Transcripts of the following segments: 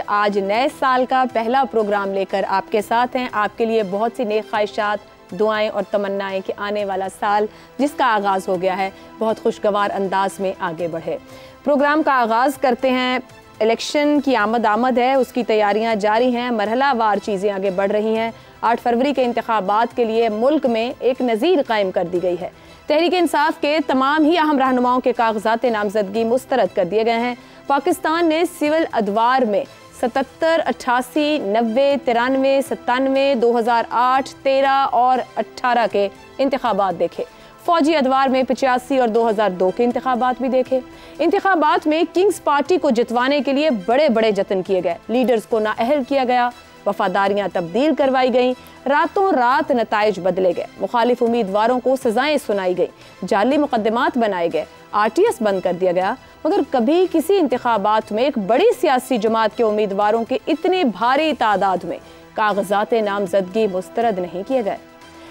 आज नए साल का पहला प्रोग्राम लेकर आपके साथ हैं। आपके लिए बहुत सी नेक ख्वाहिशात, दुआएं और तमन्नाएं कि आने वाला साल जिसका आगाज़ हो गया है बहुत खुशगवार अंदाज में आगे बढ़े। प्रोग्राम का आगाज़ करते हैं। इलेक्शन की आमद है, उसकी तैयारियां जारी हैं, मरहलावार चीज़ें आगे बढ़ रही हैं। 8 फरवरी के इंतखाबात के लिए मुल्क में एक नज़ीर कायम कर दी गई है। तहरीक इंसाफ के तमाम ही अहम रहनुमाओं के कागजात नामजदगी मुस्तरद कर दिए गए हैं। पाकिस्तान ने सिविल अदवार में 77, 88, 90, 93, 97, 2008, 13 और 18 के इंतखाबात देखे। फौजी अदवार में 85 और 2002 के इंतखाबात भी देखे। इंतखाबात में किंग्स पार्टी को जितवाने के लिए बड़े बड़े जतन किए गए, लीडर्स को नाअहल किया गया, वफादारियां तब्दील करवाई गईं, रातों रात नताइज बदले गए, मुखालिफ उम्मीदवारों को सजाएं सुनाई गई, जाली मुकदमात बनाए गए, RTS बंद कर दिया गया। मगर कभी किसी इंतखाबात में एक बड़ी सियासी जमात के उम्मीदवारों के इतनी भारी तादाद में कागजात नामजदगी मुस्तरद नहीं किए गए।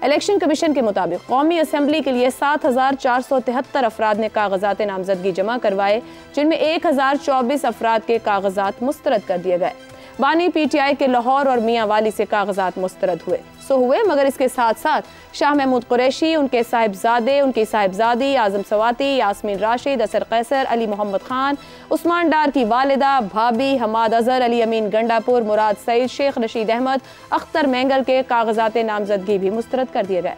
इलेक्शन कमीशन के मुताबिक कौमी असम्बली के लिए 7473 अफराद ने कागजात नामजदगी जमा करवाए, जिनमें 1024 अफराद के कागजात मुस्तरद कर दिए गए। बानी PTI के लाहौर और मियाँ वाली से कागजात मुस्तरद हुए, मगर इसके साथ साथ शाह महमूद कुरैशी, उनके साहिबजादे, उनकी साहिबजादी आजम सवाती, यास्मीन राशिद, असर कैसर, अली मोहम्मद खान, उस्मान डार की वालिदा, भाभी हमाद अजहर, अली अमीन गंडापुर, मुराद सईद, शेख रशीद अहमद, अख्तर मैंगल के कागजात नामजदगी भी मुस्तरद कर दिए गए।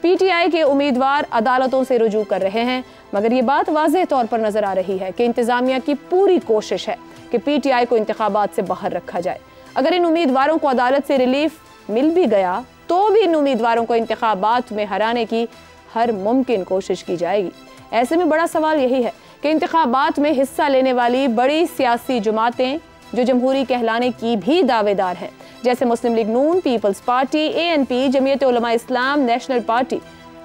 PTI के उम्मीदवार अदालतों से रुजू कर रहे हैं, मगर ये बात वाज़ेह तौर पर नजर आ रही है कि इंतजामिया की पूरी कोशिश है कि PTI को इंतखाबात से बाहर रखा जाए। अगर इन उम्मीदवारों को अदालत से रिलीफ मिल भी गया तो भी इन उम्मीदवारों को इंतखाबात में हराने की हर मुमकिन कोशिश की जाएगी। ऐसे में बड़ा सवाल यही है कि इंतखाबात में हिस्सा लेने वाली बड़ी सियासी जमातें जो जमहूरी कहलाने की भी दावेदार हैं, जैसे मुस्लिम लीग नून, peoples party, ANP, Jamiat Ulama इस्लाम, नेशनल पार्टी,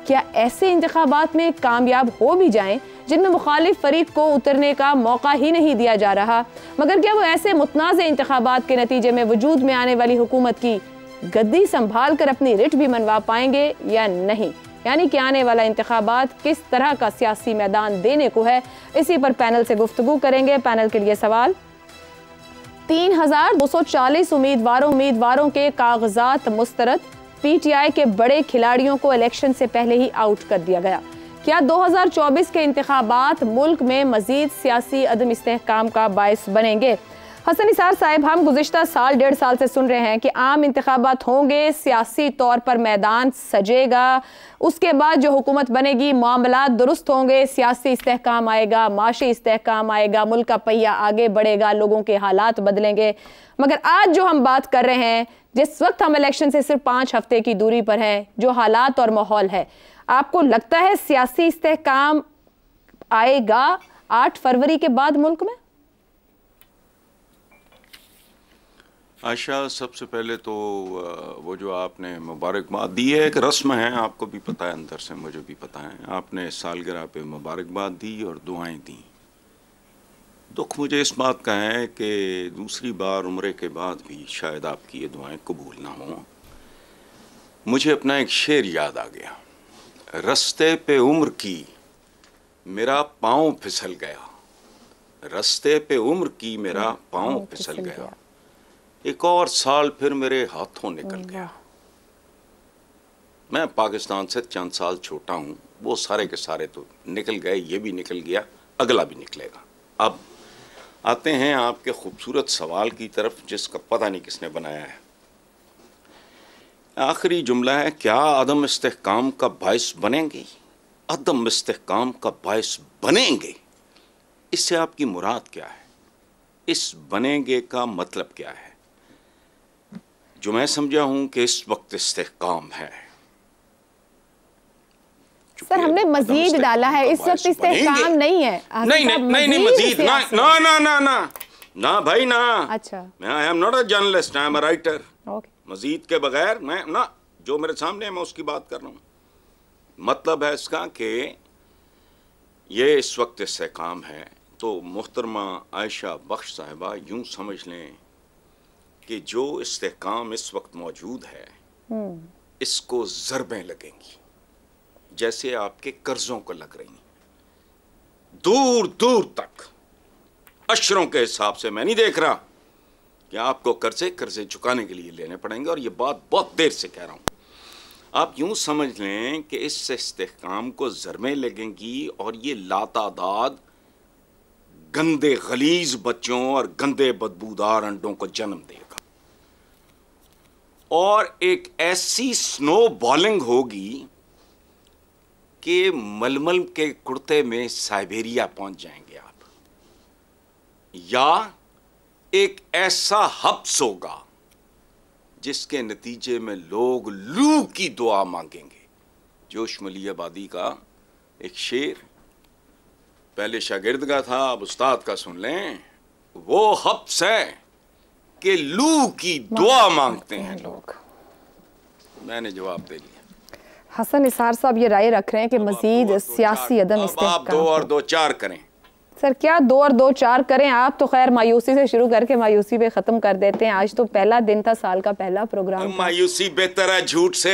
क्या ऐसे इंतखाबात में कामयाब हो भी जाएं जिनमें मुखालिफ फरीक को उतरने का मौका ही नहीं दिया जा रहा? मगर क्या वो ऐसे मुतनाज़े इंतखाबात के नतीजे में वजूद में आने वाली हुकूमत की गद्दी संभाल कर अपनी रिट भी मनवा पाएंगे या नहीं? यानी कि आने वाला इंतखाबात किस तरह का सियासी मैदान देने को है, इसी पर पैनल से गुफ्तगू करेंगे। पैनल के लिए सवाल। 3240 उम्मीदवारों के कागजात मुस्तरद। PTI के बड़े खिलाड़ियों को इलेक्शन से पहले ही आउट कर दिया गया। क्या 2024 के इंतखाबात मुल्क में मजीद सियासी अदम इस्तेहकाम का बायस बनेंगे? हसन निसार साहब, हम गुज़िश्ता साल 1.5 साल से सुन रहे हैं कि आम इंतखाबात होंगे, सियासी तौर पर मैदान सजेगा, उसके बाद जो हुकूमत बनेगी मामलात दुरुस्त होंगे, सियासी इस्तेहकाम आएगा, माशी इस्तेहकाम आएगा, मुल्क का पहिया आगे बढ़ेगा, लोगों के हालात बदलेंगे। मगर आज जो हम बात कर रहे हैं, जिस वक्त हम इलेक्शन से सिर्फ 5 हफ्ते की दूरी पर हैं, जो हालात और माहौल है, आपको लगता है सियासी इस्तेहकाम आएगा 8 फरवरी के बाद मुल्क में? आशा, सबसे पहले तो वो जो आपने मुबारकबाद दी है, एक रस्म है, आपको भी पता है, अंदर से मुझे भी पता है। आपने सालगिरह पे मुबारकबाद दी और दुआएं दी। दुख मुझे इस बात का है कि दूसरी बार उम्र के बाद भी शायद आपकी ये दुआएं कबूल ना हों। मुझे अपना एक शेर याद आ गया, रस्ते पे उम्र की मेरा पाँव फिसल गया, रस्ते पे उम्र की मेरा पाँव फिसल गया, एक और साल फिर मेरे हाथों निकल गया। मैं पाकिस्तान से चंद साल छोटा हूँ, वो सारे के सारे तो निकल गए, ये भी निकल गया, अगला भी निकलेगा। अब आते हैं आपके खूबसूरत सवाल की तरफ, जिसका पता नहीं किसने बनाया है। आखिरी जुमला है, क्या अदम इस्तेहकाम का बायस बनेंगे? अदम इस्तेहकाम का बायस बनेंगे, इससे आपकी मुराद क्या है? इस बनेंगे का मतलब क्या है? जो मैं समझा हूं कि इस वक्त इस्तेहकाम है। सर, हमने मजीद डाला है, इस वक्त इस्तेहकाम नहीं है। नहीं मजीद ना भाई ना। अच्छा, मैं I am not a journalist, I am a writer. Majeed के बगैर मैं ना, जो मेरे सामने है मैं उसकी बात कर रहा हूँ। मतलब है इसका कि ये इस वक्त इस्तेहकाम है। तो मुहतरमा आयशा बख्श साहिबा, यूं समझ लें कि जो इस्तेहकाम इस वक्त मौजूद है, इसको ज़रबें लगेंगी जैसे आपके कर्जों को लग रही, दूर दूर तक। अशरों के हिसाब से मैं नहीं देख रहा, कि आपको कर्जे चुकाने के लिए लेने पड़ेंगे। और ये बात बहुत देर से कह रहा हूँ। आप यूं समझ लें कि इससे इस्तेहकाम को ज़रमें लगेंगी और ये लातादाद गंदे गलीज बच्चों और गंदे बदबूदार अंडों को जन्म देगा और एक ऐसी स्नो बॉलिंग होगी कि मलमल के कुर्ते में साइबेरिया पहुंच जाएंगे आप, या एक ऐसा हब्स होगा जिसके नतीजे में लोग लू की दुआ मांगेंगे। जोश मली आबादी का एक शेर पहले शागिर्द का था, अब उस्ताद का सुन लें। वो हब्स है कि लू की दुआ मांगते हैं लोग। मैंने जवाब दे लिया। हसन निसार साहब ये राय रख रहे हैं कि मजीद सियासी अदम इस्तेहकाम, आप 2 और 2 4 करें। सर क्या 2 और 2 4 करें? आप तो खैर मायूसी से शुरू करके मायूसी पे खत्म कर देते हैं। आज तो पहला दिन था, साल का पहला प्रोग्राम। मायूसी बेहतर है झूठ से।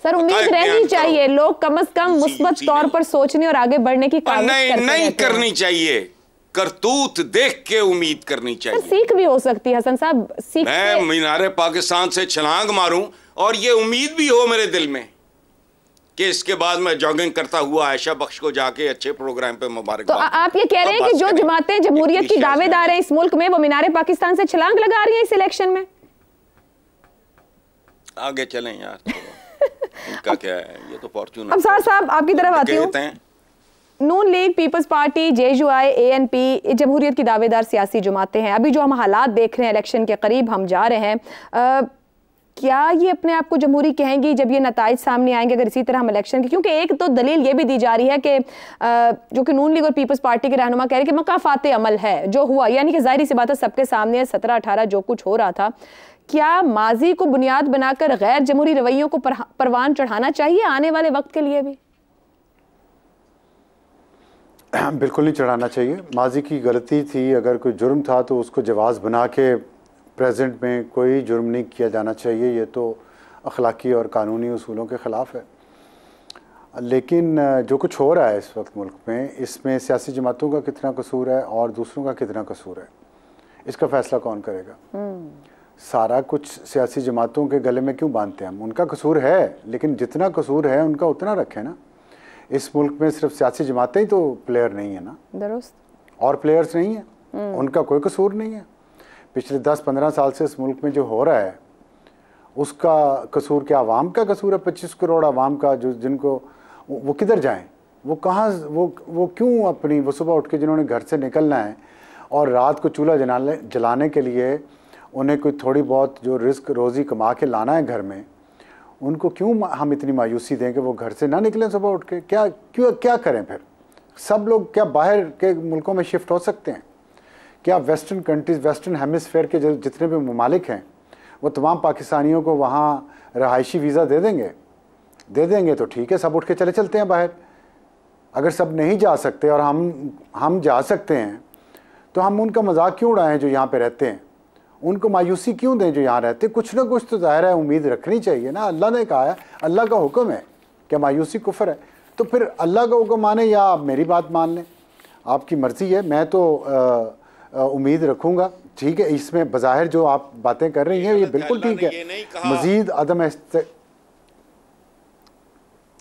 सर उम्मीद रहनी चाहिए, लोग कम से कम मुस्बत तौर पर सोचने और आगे बढ़ने की नहीं करनी चाहिए। करतूत देख के उम्मीद करनी चाहिए। सीख भी हो सकती है हसन साहब, सीख। मैं मीनारे पाकिस्तान से छलांग मारूं और ये उम्मीद भी हो मेरे दिल में कि इसके बाद मैं जॉगिंग करता हुआ आयशा बख्श को जाके अच्छे प्रोग्राम पे मुबारक। तो आप ये कह रहे हैं कि जो जमातें जमहूरियत की दावेदार हैं इस मुल्क में, वो मीनारे पाकिस्तान से छलांग लगा रही हैं इस इलेक्शन में? आगे चलें यार, इनका क्या है, ये तो फॉर्च्यून। अब साहब आपकी तरफ आती हूँ। Noon league, people's party, JUI, ANP जमहूरियत की दावेदार सियासी जमातें हैं। अभी जो हम हालात देख रहे हैं, इलेक्शन के करीब हम जा रहे हैं, क्या ये अपने आप को जमहूरी कहेंगी जब ये नताइज सामने आएंगे अगर इसी तरह हम इलेक्शन की? क्योंकि एक तो दलील ये भी दी जा रही है कि जो कि नून लीग और पीपल्स पार्टी के रहनुमा कह रहे हैं कि मकाफाते अमल है जो हुआ, यानी कि जाहिर सी बात है सबके सामने 17-18 जो कुछ हो रहा था। क्या माजी को बुनियाद बनाकर गैर जमहूरी रवैयों को परवान चढ़ाना चाहिए आने वाले वक्त के लिए भी? बिल्कुल नहीं चढ़ाना चाहिए। माजी की गलती थी, अगर कोई जुर्म था तो उसको जवाज़ बना के प्रेजेंट में कोई जुर्म नहीं किया जाना चाहिए। ये तो अखलाकी और कानूनी उसूलों के ख़िलाफ़ है। लेकिन जो कुछ हो रहा है इस वक्त मुल्क में, इसमें सियासी जमातों का कितना कसूर है और दूसरों का कितना कसूर है, इसका फ़ैसला कौन करेगा? सारा कुछ सियासी जमातों के गले में क्यों बांधते हैं हम? उनका कसूर है, लेकिन जितना कसूर है उनका उतना रखें ना। इस मुल्क में सिर्फ सियासी जमातें ही तो प्लेयर नहीं है ना, दुरुस्त, और प्लेयर्स नहीं है, उनका कोई कसूर नहीं है। पिछले 10-15 साल से इस मुल्क में जो हो रहा है उसका कसूर क्या आवाम का कसूर है? 25 करोड़ आवाम का, जो जिनको वो किधर जाएं, वो कहाँ, वो क्यों अपनी, वो सुबह उठ के जिन्होंने घर से निकलना है और रात को चूल्हा जलाने के लिए उन्हें कोई थोड़ी बहुत जो रिस्क रोज़ी कमा के लाना है घर में, उनको क्यों हम इतनी मायूसी दें कि वो घर से ना निकलें सुबह उठ के? क्या करें फिर? सब लोग क्या बाहर के मुल्कों में शिफ्ट हो सकते हैं? क्या वेस्टर्न कंट्रीज़, वेस्टर्न हेमिस्फेयर के जितने भी ममालिक हैं वो तमाम पाकिस्तानियों को वहाँ रहायशी वीज़ा दे देंगे तो ठीक है, सब उठ के चले चलते हैं बाहर। अगर सब नहीं जा सकते और हम जा सकते हैं तो हम उनका मजाक क्यों उड़ाएं जो यहाँ पे रहते हैं? उनको मायूसी क्यों दें जो यहाँ रहते? कुछ ना कुछ तो ज़ाहिर है उम्मीद रखनी चाहिए ना। अल्लाह ने कहा है, अल्लाह का हुक्म है, क्या मायूसी कुफ्र है? तो फिर अल्लाह का हुक्म माने या आप मेरी बात मान लें, आपकी मर्ज़ी है। मैं तो उम्मीद रखूँगा। ठीक है, इसमें बज़ाहिर जो आप बातें कर रही हैं ये बिल्कुल ठीक है। मज़ीद अदम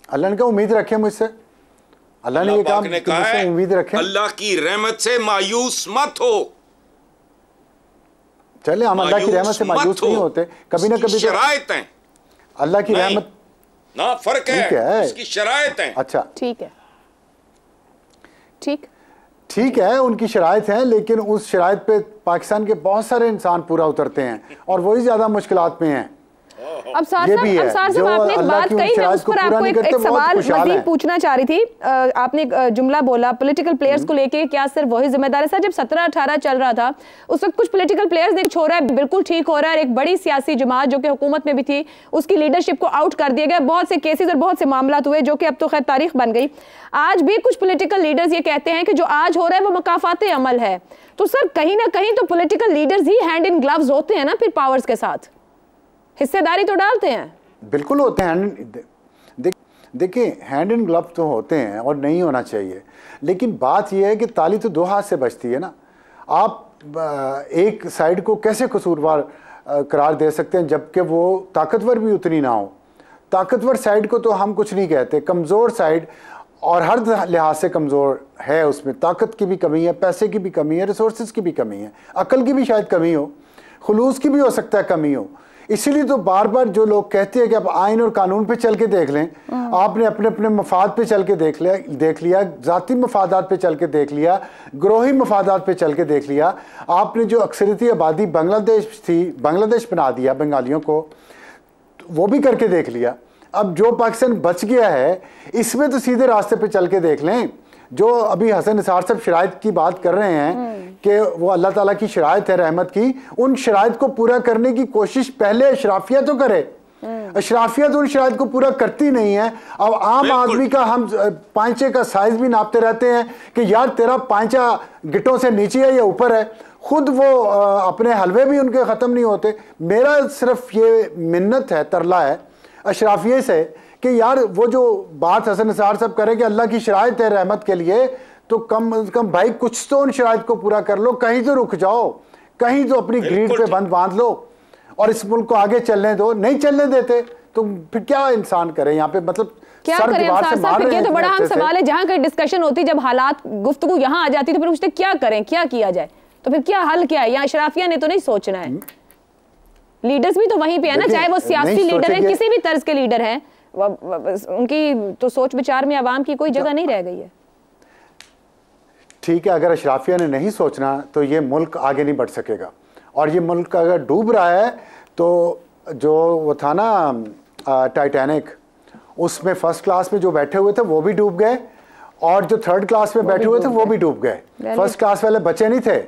अल्लाह ने कहा उम्मीद रखें मुझसे, अल्लाह ने ये कहा मुझसे उम्मीद रखें। अल्लाह की रहमत से मायूस मत हो। चले, हम अल्लाह की रहमत से मायूस नहीं होते, कभी ना कभी शराइत हैं। अल्लाह की रहमत ना, फर्क है, इसकी शराइत हैं। अच्छा ठीक है, ठीक है, उनकी शराइत हैं, लेकिन उस शराइत पे पाकिस्तान के बहुत सारे इंसान पूरा उतरते हैं और वही ज्यादा मुश्किलात में हैं। अब साथ आपने एक बात कही, मैं उस पर आपको एक सवाल मजीद पूछना चाह रही थी। आपने एक जुमला बोला पॉलिटिकल प्लेयर्स को लेके, क्या सर वही जिम्मेदार है? सर जब 17-18 चल रहा था उस वक्त कुछ पॉलिटिकल प्लेयर्स ने छोड़ा है, बिल्कुल ठीक हो रहा है। एक बड़ी सियासी जमात जो कि हुकूमत में भी थी, उसकी लीडरशिप को आउट कर दिया गया। बहुत से केसेस और बहुत से मामला हुए जो कि अब तो खैर तारीख बन गई। आज भी कुछ पॉलिटिकल लीडर्स ये कहते हैं कि जो आज हो रहा है वो मकाफाते अमल है। तो सर कहीं ना कहीं तो political leaders he hand in gloves होते हैं ना, फिर पावर्स के साथ हिस्सेदारी तो डालते हैं। बिल्कुल होते हैं। देखिए, हैंड इन ग्लव तो होते हैं और नहीं होना चाहिए, लेकिन बात यह है कि ताली तो 2 हाथ से बजती है ना। आप एक साइड को कैसे कसूरवार करार दे सकते हैं जबकि वो ताकतवर भी उतनी ना हो। ताकतवर साइड को तो हम कुछ नहीं कहते, कमज़ोर साइड और हर लिहाज से कमज़ोर है, उसमें ताकत की भी कमी है, पैसे की भी कमी है, रिसोर्सेज की भी कमी है, अकल की भी शायद कमी हो, खुलूस की भी हो सकता है कमी हो। इसीलिए तो बार बार जो लोग कहते हैं कि आप आइन और कानून पे चल के देख लें, आपने अपने अपने मफाद पे चल के देख लिया, ज़ाती मफादात पे चल के देख लिया, ग्रोही मफादात पे चल के देख लिया, आपने जो अक्सरियती आबादी बांग्लादेश थी, बांग्लादेश बना दिया बंगालियों को, वो भी करके देख लिया। अब जो पाकिस्तान बच गया है इसमें तो सीधे रास्ते पे चल के देख लें। जो अभी हसन निसार साहब शराइत की बात कर रहे हैं कि वो अल्लाह ताला की शराइत है रहमत की, उन शराइत को पूरा करने की कोशिश पहले अशराफिया तो करे। अशराफिया तो उन शराइत को पूरा करती नहीं है। अब आम आदमी का हम पांचे का साइज भी नापते रहते हैं कि यार तेरा पांचा गिट्टों से नीचे है या ऊपर है, खुद वो अपने हलवे भी उनके ख़त्म नहीं होते। मेरा सिर्फ ये मिन्नत है, तरला है अशराफिया से कि यार वो जो बात हसन निसार साहब करें कि अल्लाह की शराइत है रहमत के लिए, तो कम से कम भाई कुछ तो उन शराइत को पूरा कर लो, कहीं तो रुक जाओ, कहीं तो अपनी ग्रीड पे बंद बांध लो और इस मुल्क को आगे चलने दो। नहीं चलने देते तो फिर क्या इंसान करे यहाँ पे, मतलब क्या करें ये तो बड़ा अहम सवाल है। जहाँ कहीं डिस्कशन होती, जब हालात गुफ्तगू यहाँ आ जाती तो फिर पूछते क्या करें, क्या किया जाए, तो फिर क्या हल क्या है। यहाँ अशराफिया ने तो नहीं सोचना है, लीडर्स भी तो वहीं पे है ना, चाहे वो सियासी लीडर है, किसी भी तर्ज के लीडर हैं, उनकी तो सोच विचार में आवाम की कोई जगह नहीं रह गई है। ठीक है, अगर अशराफिया ने नहीं सोचना तो ये मुल्क आगे नहीं बढ़ सकेगा। और ये मुल्क अगर डूब रहा है तो जो वो था ना टाइटैनिक, उसमें फर्स्ट क्लास में जो बैठे हुए थे वो भी डूब गए और जो थर्ड क्लास में बैठे हुए थे वो भी डूब गए। फर्स्ट क्लास वाले बचे नहीं थे।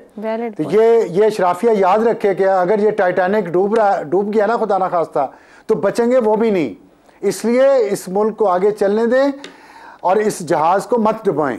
तो ये अशराफिया याद रखे कि अगर ये टाइटैनिक डूब गया ना खुदा ना खास्ता, तो बचेंगे वो भी नहीं। इसलिए इस मुल्क को आगे चलने दें और इस जहाज़ को मत डुबाएं।